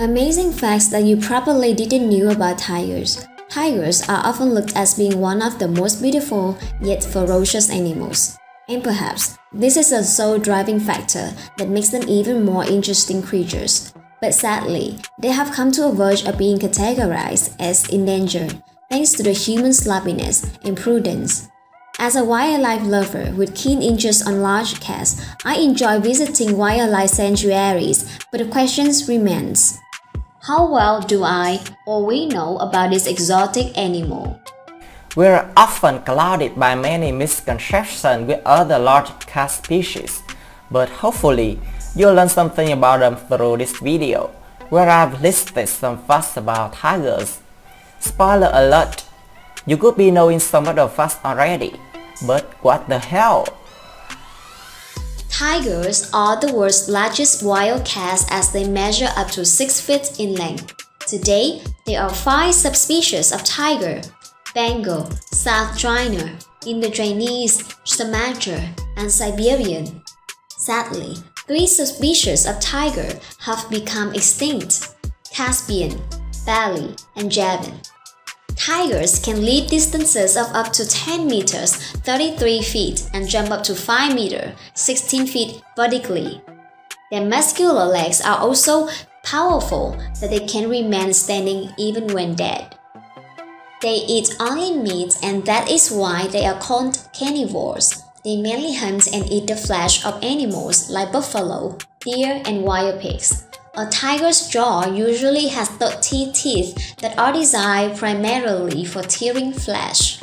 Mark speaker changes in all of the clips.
Speaker 1: Amazing facts that you probably didn't know about tigers. Tigers are often looked at as being one of the most beautiful yet ferocious animals. And perhaps this is the sole driving factor that makes them even more interesting creatures. But sadly, they have come to a verge of being categorized as endangered thanks to the human sloppiness and prudence. As a wildlife lover with keen interest on large cats, I enjoy visiting wildlife sanctuaries, but the question remains: how well do I or we know about this exotic animal?
Speaker 2: We are often clouded by many misconceptions with other large cat species, but hopefully you'll learn something about them through this video, where I've listed some facts about tigers. Spoiler alert, you could be knowing some of the facts already, but what the hell?
Speaker 1: Tigers are the world's largest wild cats as they measure up to 6 feet in length. Today, there are 5 subspecies of tiger: Bengal, South China, Indo-Chinese, Sumatra, and Siberian. Sadly, 3 subspecies of tiger have become extinct: Caspian, Bali, and Javan. Tigers can leap distances of up to 10 meters, 33 feet, and jump up to 5 meters, 16 feet vertically. Their muscular legs are also powerful that they can remain standing even when dead. They eat only meat, and that is why they are called carnivores. They mainly hunt and eat the flesh of animals like buffalo, deer, and wild pigs. A tiger's jaw usually has 30 teeth that are designed primarily for tearing flesh.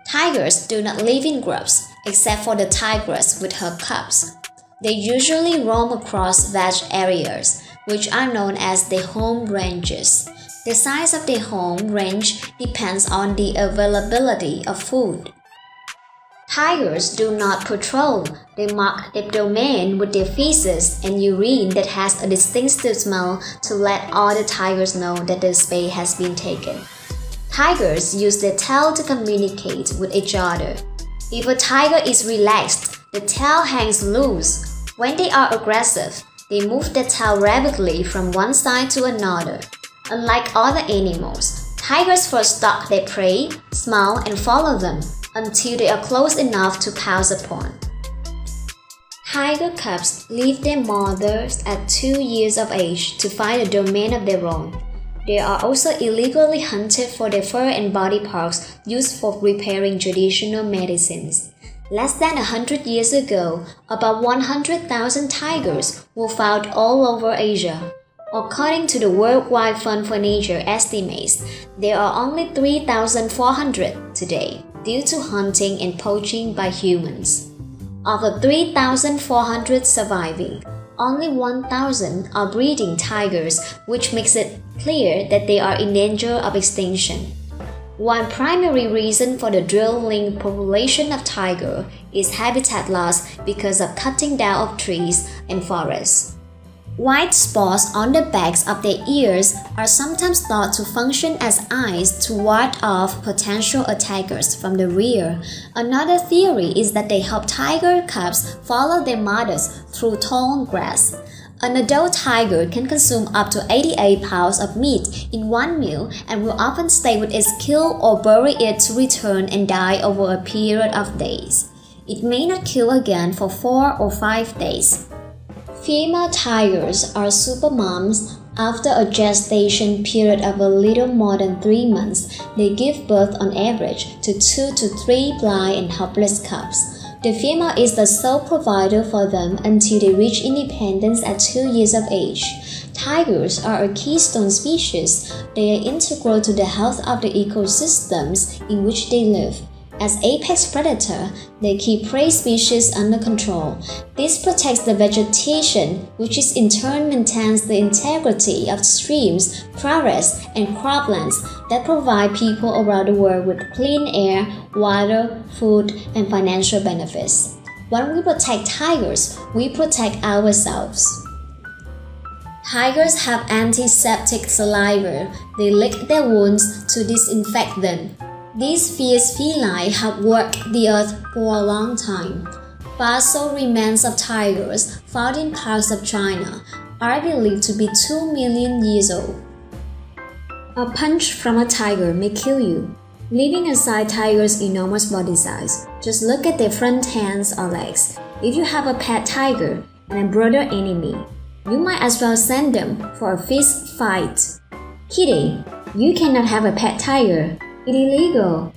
Speaker 1: Tigers do not live in groups, except for the tigress with her cubs. They usually roam across vast areas, which are known as their home ranges. The size of their home range depends on the availability of food. Tigers do not patrol. They mark their domain with their feces and urine that has a distinctive smell to let all the tigers know that the space has been taken. Tigers use their tail to communicate with each other. If a tiger is relaxed, the tail hangs loose. When they are aggressive, they move their tail rapidly from one side to another. Unlike other animals, tigers first stalk their prey, smell, and follow them until they are close enough to pounce upon. Tiger cubs leave their mothers at 2 years of age to find a domain of their own. They are also illegally hunted for their fur and body parts used for preparing traditional medicines. Less than 100 years ago, about 100,000 tigers were found all over Asia. According to the World Wide Fund for Nature estimates, there are only 3,400 today due to hunting and poaching by humans. Of the 3,400 surviving, only 1,000 are breeding tigers, which makes it clear that they are in danger of extinction. One primary reason for the dwindling population of tiger is habitat loss because of cutting down of trees and forests. White spots on the backs of their ears are sometimes thought to function as eyes to ward off potential attackers from the rear. Another theory is that they help tiger cubs follow their mothers through tall grass. An adult tiger can consume up to 88 pounds of meat in one meal and will often stay with its kill or bury it to return and die over a period of days. It may not kill again for 4 or 5 days. Female tigers are supermoms. After a gestation period of a little more than 3 months, they give birth on average to 2 to 3 blind and helpless cubs. The female is the sole provider for them until they reach independence at 2 years of age. Tigers are a keystone species. They are integral to the health of the ecosystems in which they live. As apex predator, they keep prey species under control. This protects the vegetation, which is in turn maintains the integrity of streams, forests, and croplands that provide people around the world with clean air, water, food, and financial benefits. When we protect tigers, we protect ourselves. Tigers have antiseptic saliva. They lick their wounds to disinfect them. These fierce feline have walked the earth for a long time. Fossil remains of tigers found in parts of China, are believed to be 2 million years old. A punch from a tiger may kill you. Leaving aside tigers' enormous body size, just look at their front hands or legs. If you have a pet tiger and a brother enemy, you might as well send them for a fist fight. Kitty, you cannot have a pet tiger. It's illegal.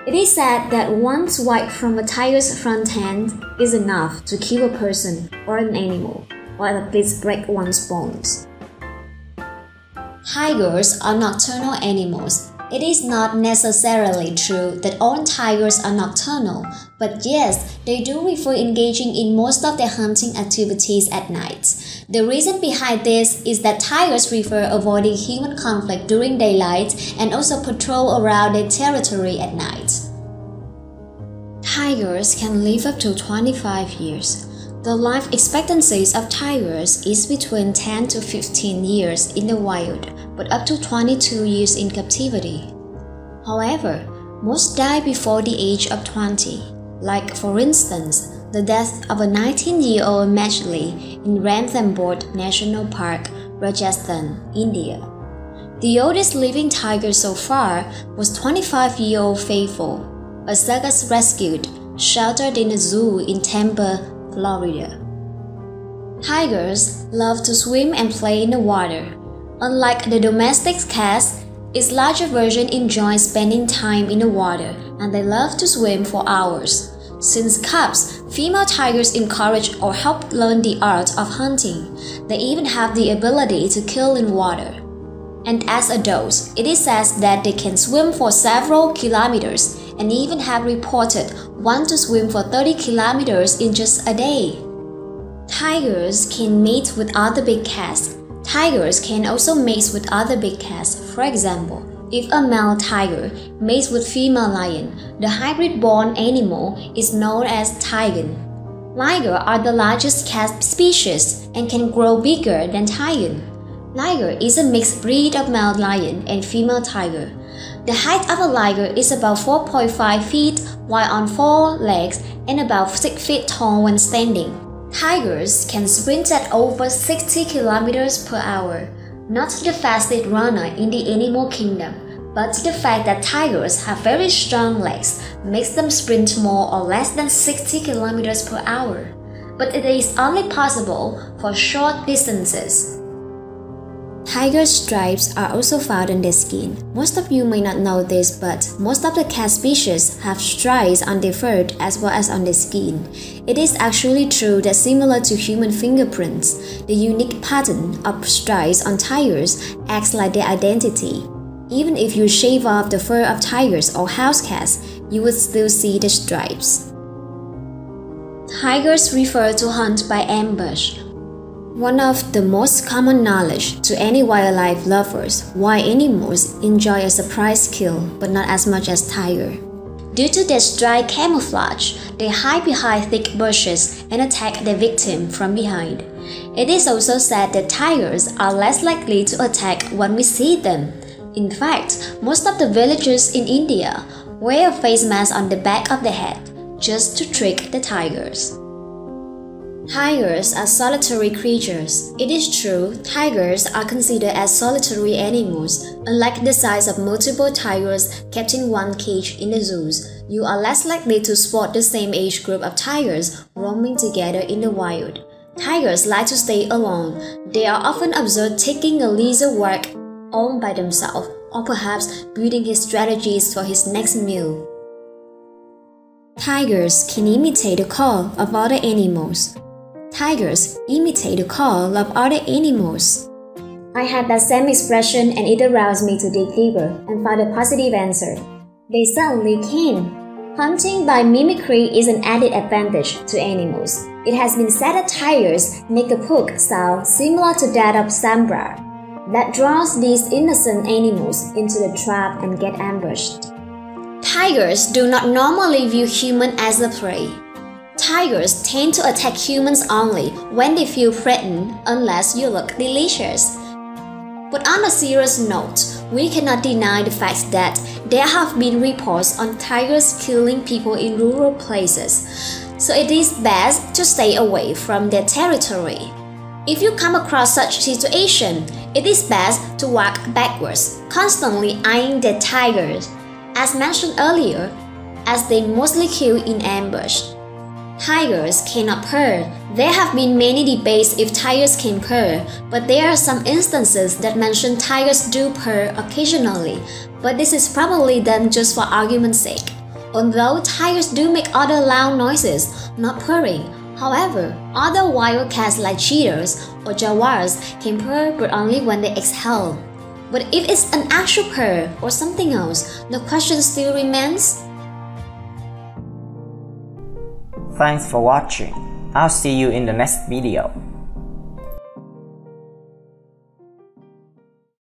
Speaker 1: It is said that one swipe from a tiger's front hand is enough to kill a person or an animal, or at least break one's bones. Tigers are nocturnal animals. It is not necessarily true that all tigers are nocturnal, but yes, they do prefer engaging in most of their hunting activities at night. The reason behind this is that tigers prefer avoiding human conflict during daylight and also patrol around their territory at night. Tigers can live up to 25 years. The life expectancies of tigers is between 10 to 15 years in the wild, but up to 22 years in captivity. However, most die before the age of 20, like for instance, the death of a 19-year-old Machli in Ranthambore National Park, Rajasthan, India. The oldest living tiger so far was 25-year-old Faithful, a circus rescued, sheltered in a zoo in Tampa, Florida. Tigers love to swim and play in the water. Unlike the domestic cats, its larger version enjoys spending time in the water and they love to swim for hours. Since cubs, female tigers encourage or help learn the art of hunting. They even have the ability to kill in water. And as adults, it is said that they can swim for several kilometers and even have reported one to swim for 30 kilometers in just a day. Tigers can mate with other big cats. Tigers can also mate with other big cats. For example, if a male tiger mates with female lion, the hybrid-born animal is known as tiger. Liger are the largest cat species and can grow bigger than tiger. Liger is a mixed breed of male lion and female tiger. The height of a liger is about 4.5 feet while on four legs and about 6 feet tall when standing. Tigers can sprint at over 60 kilometers per hour, not the fastest runner in the animal kingdom, but the fact that tigers have very strong legs makes them sprint more or less than 60 kilometers per hour. But it is only possible for short distances. Tiger stripes are also found on their skin. Most of you may not know this, but most of the cat species have stripes on their fur as well as on their skin. It is actually true that similar to human fingerprints, the unique pattern of stripes on tigers acts like their identity. Even if you shave off the fur of tigers or house cats, you would still see the stripes. Tigers prefer to hunt by ambush. One of the most common knowledge to any wildlife lovers, wild animals enjoy a surprise kill, but not as much as tiger. Due to their striped camouflage, they hide behind thick bushes and attack their victim from behind. It is also said that tigers are less likely to attack when we see them. In fact, most of the villagers in India wear a face mask on the back of their head, just to trick the tigers. Tigers are solitary creatures. It is true, tigers are considered as solitary animals. Unlike the size of multiple tigers kept in one cage in the zoos, you are less likely to spot the same age group of tigers roaming together in the wild. Tigers like to stay alone. They are often observed taking a leisure walk all by themselves, or perhaps building his strategies for his next meal. Tigers can imitate the call of other animals. Tigers imitate the call of other animals. I had that same expression and it aroused me to dig deeper and find a positive answer. They certainly can. Hunting by mimicry is an added advantage to animals. It has been said that tigers make a puk sound similar to that of Sambra that draws these innocent animals into the trap and get ambushed. Tigers do not normally view humans as a prey. Tigers tend to attack humans only when they feel threatened unless you look delicious. But on a serious note, we cannot deny the fact that there have been reports on tigers killing people in rural places, so it is best to stay away from their territory. If you come across such situation, it is best to walk backwards, constantly eyeing the tigers. As mentioned earlier, as they mostly kill in ambush. Tigers cannot purr. There have been many debates if tigers can purr, but there are some instances that mention tigers do purr occasionally, but this is probably done just for argument's sake. Although tigers do make other loud noises, not purring. However, other wild cats like cheetahs or jaguars can purr but only when they exhale. But if it's an actual purr or something else, the question still remains.
Speaker 2: Thanks for watching. I'll see you in the next video.